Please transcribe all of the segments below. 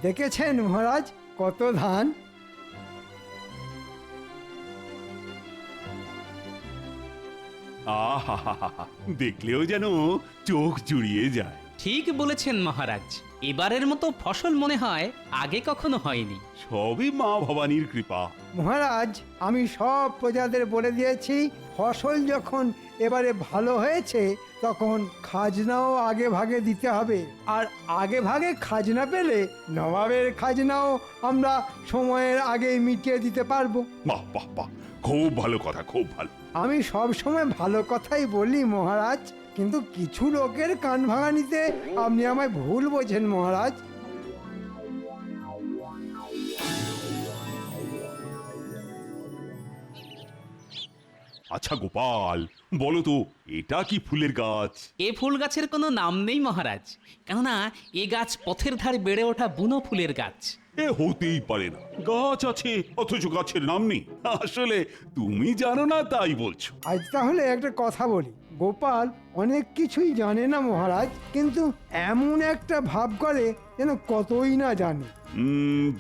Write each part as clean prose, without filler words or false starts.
দেখেছেন মহারাজ কত ধান? আহা, দেখলেও যেন চোখ জুড়িয়ে যায়। ঠিক বলেছেন মহারাজ, এবারের মতো ফসল মনে হয় আগে কখনো হয়নি। সবই মা ভবানীর কৃপা। মহারাজ আমি সব প্রজাদের বলে দিয়েছি, ফসল যখন এবারে ভালো হয়েছে তখন খাজনাও আগে ভাগে দিতে হবে। আর আগে ভাগে খাজনা পেলে নবাবের খাজনাও আমরা সময়ের আগেই মিটিয়ে দিতে পারবো। বাহ বাহ বাহ, খুব ভালো কথা, খুব ভালো। আমি সব সময় ভালো কথাই বলি মহারাজ, কিন্তু কিছু লোকের কান ভাঙানিতে আপনি আমায় ভুল বোঝেন মহারাজ। আচ্ছা গোপাল, বলো তো এটা কি ফুলের গাছ? এ ফুল গাছের কোনো নাম নেই মহারাজ, কেননা এ গাছ পথের ধারে বেড়ে ওঠা বুনো ফুলের গাছ। এ হতেই পারে না, গাছ আছে অথচ গাছের নাম নেই। আসলে তুমি জানো না তাই বলছো। আজ তাহলে একটা কথা বলি, গোপাল অনেক কিছুই জানে না মহারাজ, কিন্তু এমন একটা ভাব করে যেন কতই না জানে।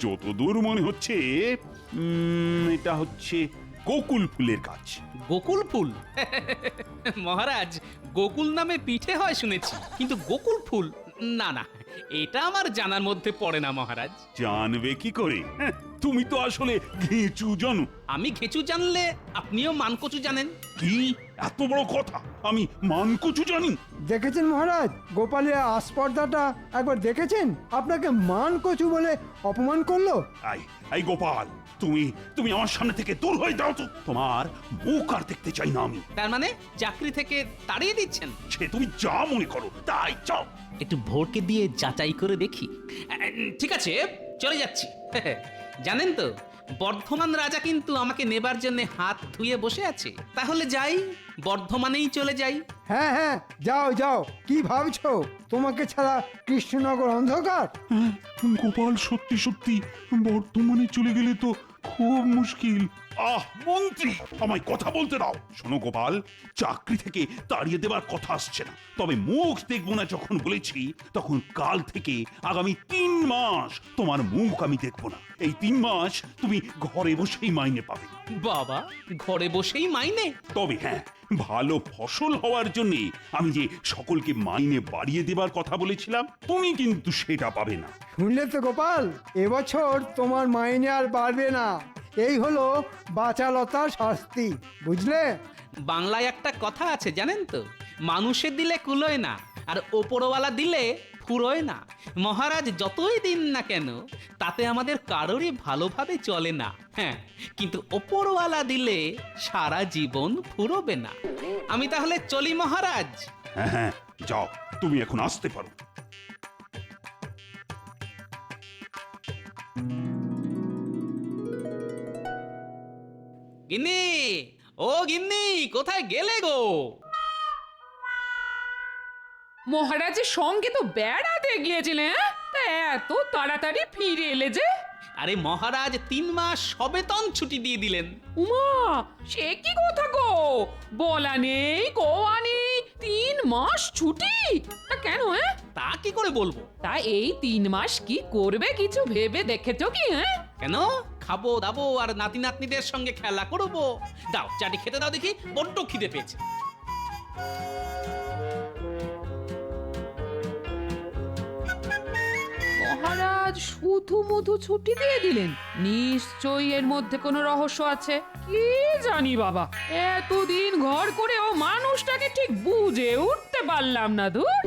যতদূর মনে হচ্ছে এটা হচ্ছে গোকুল ফুলের গাছ। গোকুল ফুল? মহারাজ, গোকুল নামে পিঠে হয় শুনেছি, কিন্তু গোকুল ফুল না না, এটা আমার জানার মধ্যে পড়ে না মহারাজ। জানবে কি করে? হ্যাঁ, তুমি তো আসলে ঘেঁচু জানো। আমি ঘেঁচু জানলে আপনিও মানকচু জানেন। কি এত বড় কথা, আমি মানকচু জানি? দেখেছেন মহারাজ, গোপালের আস্পর্ধাটা একবার দেখেছেন? আপনাকে মান কচু বলে অপমান করলো। এই গোপাল, তুমি তুমি আমার সামনে থেকে দূর হয়ে যাও তো। তোমার মুখ আর দেখতে চাই না আমি। তার মানে চাকরি থেকে তাড়িয়ে দিচ্ছেন? সে তুমি যা মনে করো তাই চাও। একটু ভোরকে দিয়ে যাচাই করে দেখি। ঠিক আছে, চলে যাচ্ছি। জানেন তো, বর্ধমান রাজা কিন্তু আমাকে নেবার জন্য হাত ধুয়ে বসে আছে। তাহলে যাই, বর্ধমানেই চলে যাই। হ্যাঁ হ্যাঁ, যাও যাও। কি ভাবছো তোমাকে ছাড়া কৃষ্ণনগর অন্ধকার? গোপাল সত্যি সত্যি বর্তমানে চলে গেলে তো খুব মুশকিল। মন্ত্রী, আমায় কথা বলতে দাও। শোনো গোপাল, চাকরি থেকে তাড়িয়ে দেবার কথা আসছে না, তবে মুখ দেখবো না যখন বলেছি, তখন কাল থেকে আগামী 3 মাস তোমার মুখ আমি দেখবো না। এই 3 মাস তুমি ঘরে বসেই মাইনে পাবে। বাবা, ঘরে বসেই মাইনে? তবে হ্যাঁ, ভালো ফসল হওয়ার জন্য আমি যে সকলকে মাইনে বাড়িয়ে দেবার কথা বলেছিলাম, তুমি কিন্তু সেটা পাবে না। শুনলে তো গোপাল, এবছর তোমার মাইনে আর বাড়বে না। এই হলো বাচালতার শাস্তি, বুঝলে? বাংলায় একটা কথা আছে জানেন তো, মানুষে দিলে কুলোয় না, আর ওপরওয়ালা দিলে ফুরোয় না। মহারাজ যতই দিন না কেন, তাতে আমাদের কারোরই ভালোভাবে চলে না। হ্যাঁ, কিন্তু ওপরওয়ালা দিলে সারা জীবন ফুরোবে না। আমি তাহলে চলি মহারাজ। হ্যাঁ হ্যাঁ, যাও, তুমি এখন আসতে পারো। গিন্নি, ও গিন্নি, কোথায় গেলে গো? মহারাজের সঙ্গে তো বেড়াতে গিয়েছিলেন, তা এত তাড়াতাড়ি ফিরে এলে যে? আরে মহারাজ 3 মাস সবেতন ছুটি দিয়ে দিলেন। উমা, সে কি কথা গো? বলা নেই কোয়া নেই, 3 মাস ছুটি? তা কেন? তা কি করে বলবো? তা এই 3 মাস কি করবে কিছু ভেবে দেখেছো কি? কেন? খাবো দাবো আর নাতি নাতনিদের সঙ্গে খেলা করবো। দাও চাটি খেতে দাও দেখি, বড্ড খিদে পেয়েছে। মহারাজ শুধু মধু ছুটি দিয়ে দিলেন, নিশ্চয়ই এর মধ্যে কোনো রহস্য আছে। কি জানি বাবা, এতদিন ঘর করেও মানুষটাকে ঠিক বুঝে উঠতে পারলাম না। ধুর।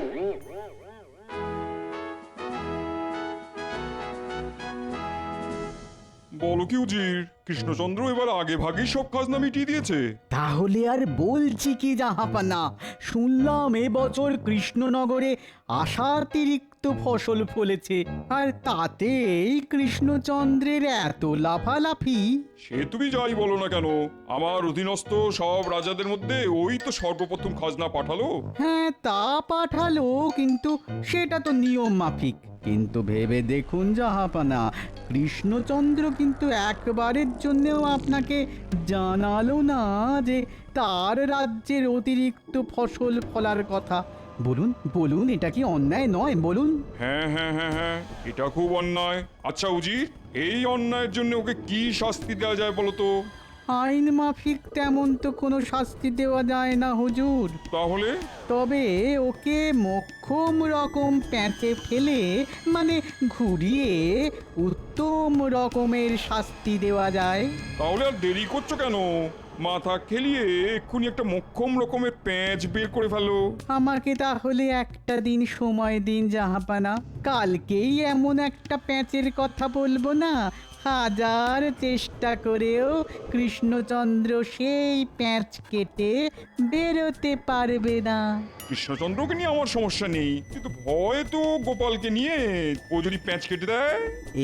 বলো কি উজির, কৃষ্ণচন্দ্র এবার আগে ভাগেই সব খাজনা মিটিয়ে দিয়েছে? তাহলে আর বলছি কি জাহাপানা, শুনলাম এবছর কৃষ্ণনগরে আশাতিরিক্ত ফসল ফলেছে, আর তাতেই কৃষ্ণচন্দ্রের এত লাফালাফি। সে তুমি যাই বলো না কেন, আমার অধীনস্থ সব রাজাদের মধ্যে ওই তো সর্বপ্রথম খাজনা পাঠালো। হ্যাঁ, তা পাঠালো, কিন্তু সেটা তো নিয়ম মাফিক। কিন্তু ভেবে দেখুন জাহাপানা, কৃষ্ণচন্দ্র কিন্তু একবারের জন্যও আপনাকে জানালো না যে তার রাজ্যের অতিরিক্ত ফসল ফলার কথা। বলুন বলুন, এটা কি অন্যায় নয় বলুন? হ্যাঁ হ্যাঁ হ্যাঁ হ্যাঁ, এটা খুব অন্যায়। আচ্ছা উজির, এই অন্যায়ের জন্য ওকে কি শাস্তি দেওয়া যায় বলো তো? আইন মাফিক তেমন তো কোনো শাস্তি দেওয়া যায় না হুজুর। তাহলে? তবে ওকে মোক্ষম রকম প্যাঁচে ফেলে, মানে ঘুরিয়ে উত্তম রকমের শাস্তি দেওয়া যায়। তাহলে আর দেরি করছো কেন? মাথা খেলিয়ে এক্ষুনি একটা মোক্ষম রকমের প্যাঁচ বের করে ফেলো। আমাকে তাহলে একটা দিন সময় দিন জাহাপানা, কালকেই এমন একটা প্যাঁচের কথা বলবো না, হাজার চেষ্টা করেও কৃষ্ণচন্দ্র সেই প্যাঁচ কেটে বেরোতে পারবে না। কৃষ্ণচন্দ্রকে নিয়ে আমার সমস্যা নেই, কিন্তু ভয় তো গোপালকে নিয়ে। ও যদি প্যাঁচ কেটে দেয়?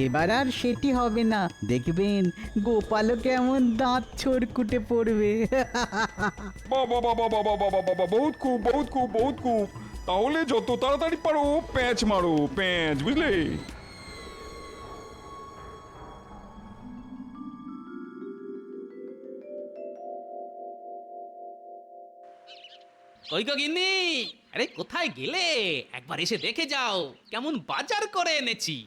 এবার আর সেটি হবে না, দেখবেন গোপালও কেমন দাঁত ছড়কুটে পড়বে। বাবা বাবা বাবা বাবা বাবা, বহুত খুব বহুত খুব বহুত খুব। তাহলে যত তাড়াতাড়ি পারো প্যাঁচ মারো, প্যাঁচ, বুঝলে? কই গো গিন্নি, আরে কোথায় গেলে? একবার এসে দেখে যাও কেমন বাজার করে এনেছি।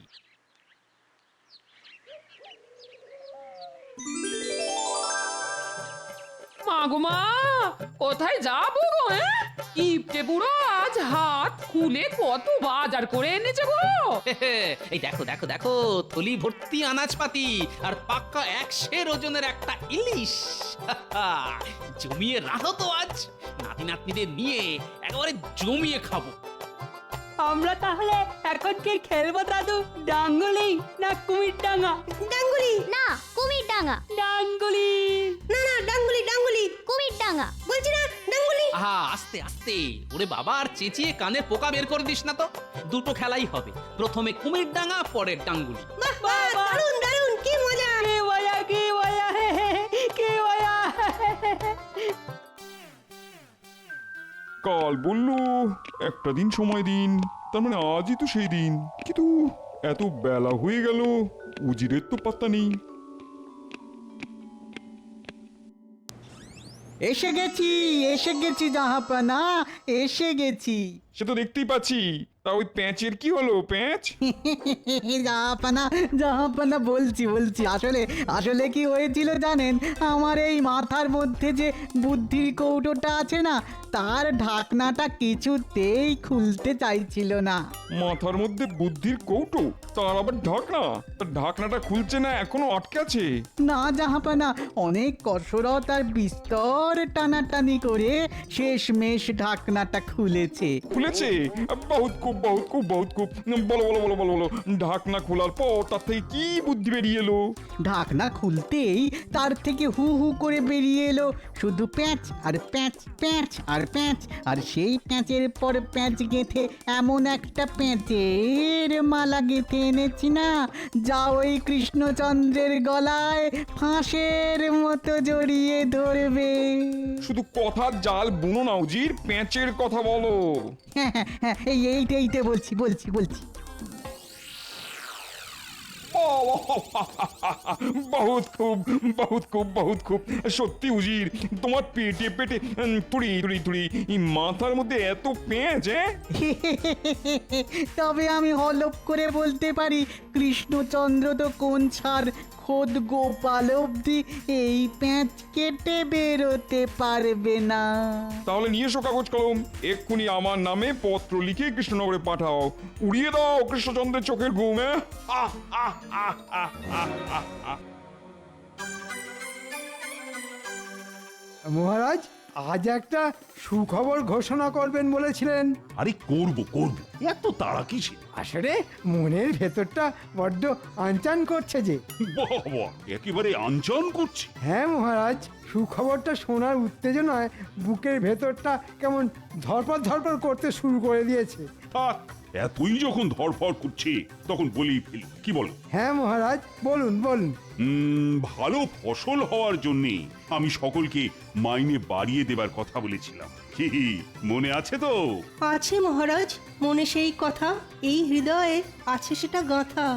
মা গো মা, কোথায় যাবো গো? কিপটে বুড়ো আজ হাত খুলে কত বাজার করে এনেছে গো। এই দেখো দেখো দেখো, থলি ভর্তি আনাজপাতি আর পাক্কা 100 ওজনের একটা ইলিশ। জমিয়ে রাখো তো, আজ নাতি নাতনিদের নিয়ে একেবারে জমিয়ে খাবো। আমরা তাহলে এখন কি খেলবো দাদু? ডাঙ্গুলি না কুমির ডাঙ্গা? ডাঙ্গুলি না, কুমির ডাঙ্গা। ডাঙ্গুলি। না না, ডাঙ্গুলি ডাঙ্গুলি, কুমির ডাঙ্গা বলছি না, ডাঙ্গুলি। আহা, আস্তে আস্তে, ওরে বাবা, আর চেঁচিয়ে কানের পোকা বের করে দিস না তো। দুটো খেলাই হবে, প্রথমে কুমির ডাঙ্গা, পরে ডাঙ্গুলি। বাহ বাহ, দারুণ দারুণ, কি মজা। কে বয়া কে বয়া কে বয়া? কাল বললো একটা দিন সময় দিন, তার মানে আজই তো সেই দিন। কিন্তু এত বেলা হয়ে গেল, উজিরের তো পাত্তা নেই। এসে গেছি জাহাপানা, এসে গেছি। সে তো দেখতেই পাচ্ছি। তা ওই প্যাঁচের কি হলো, প্যাঁচ? জাহাপানা বলছি আসলে আসলে কি হয়েছিল জানেন? আমার এই মাথার মধ্যে যে বুদ্ধির কৌটোটা আছে না, তার ঢাকনাটা কিছুতেই খুলতে চাইছিল না। মাথার মধ্যে বুদ্ধির কৌটো, তার আবার ঢাকনা? তার ঢাকনাটা খুলছে না, এখনো আটকে আছে? না জাহাপানা, অনেক কসরত আর বিস্তর টানাটানি করে শেষমেশ ঢাকনাটা খুলেছে। খুলেছে? বহুত খুব বহুত খুব বহুত খুব। বলো বলো বলো বলো বলো, ঢাকনা খোলার পর তার থেকে কি বুদ্ধি বেরিয়ে এলো? ঢাকনা খুলতেই তার থেকে হু হু করে বেরিয়ে এলো শুধু প্যাঁচ আর প্যাঁচ, প্যাঁচ আর প্যাঁচ, আর সেই প্যাঁচের পর প্যাঁচ গেঁথে এমন একটা প্যাঁচের মালা গেঁথে এনেছি না, যা ওই কৃষ্ণচন্দ্রের গলায় ফাঁসের মতো জড়িয়ে ধরবে। শুধু কথার জাল বুনো না উজির, প্যাঁচের কথা বলো। হ্যাঁ, এইটা বলছি। বহুত খুব বহুত খুব বহুত খুব। সত্যি উজির, তোমার পেটে পেটে তুড়ি তুড়ি তুড়ি, মাথার মধ্যে এত পেঁচ? তবে আমি হলপ করে বলতে পারি, কৃষ্ণচন্দ্র তো কোন ছাড় খোদ গোপাল অব্দি এই প্যাঁচ কেটে বেরোতে পারবে না। তাহলে নিয়ে এসো কাগজ কলম, এক্ষুনি আমার নামে পত্র লিখে কৃষ্ণনগরে পাঠাও। উড়িয়ে দাও কৃষ্ণচন্দ্রের চোখের ঘুম। মহারাজ, আজ একটা সুখবর ঘোষণা করবেন বলেছিলেন। আরে করব এত তাড়া কিসে? আসলে মনের ভেতরটা বড্ড আনচান করছে যে। বাবা, একেবারে আঞ্চন করছি। হ্যাঁ মহারাজ, সুখবরটা শোনার উত্তেজনায় বুকের ভেতরটা কেমন ধরপড় করতে শুরু করে দিয়েছে। থাক, এতই যখন ধরফর করছে তখন বলেই ফেলি, কি বলো? হ্যাঁ মহারাজ, বলুন। ভালো ফসল হওয়ার জন্য আমি সকলকে মাইনে বাড়িয়ে দেবার কথা বলেছিলাম। কি মনে আছে তো? আছে মহারাজ, মনে সেই কথা, এই হৃদয়ে আছে সেটা গাঁথা।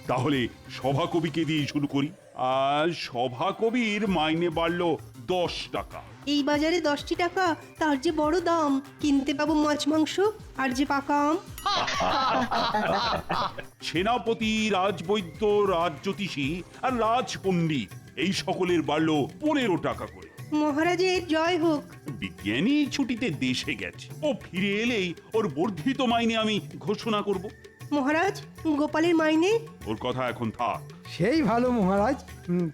তাহলে সভাকবিকে দিয়ে শুরু করি। আর সভাকবির মাইনে বাড়লো 10 টাকা। এই বাজারে 10টি টাকা তার যে বড় দাম, কিনতে পাবো মাছ মাংস আর যে পাকা আম। সেনাপতি, রাজবৈদ্য, রাজজ্যোতিষী আর রাজপণ্ডিত এই সকলের বাড়লো 15 টাকা করে। মহারাজের জয় হোক। বিজ্ঞানী ছুটিতে দেশে গেছে, ও ফিরে এলেই ওর বর্ধিত মাইনে আমি ঘোষণা করব। মহারাজ, গোপালের মাইনে? ওর কথা এখন থাক। সেই ভালো মহারাজ।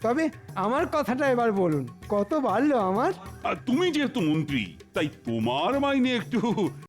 তবে আমার কথাটা এবার বলুন, কত বাড়লো আমার? আর তুমি যেহেতু মন্ত্রী, তাই তোমার মাইনে একটু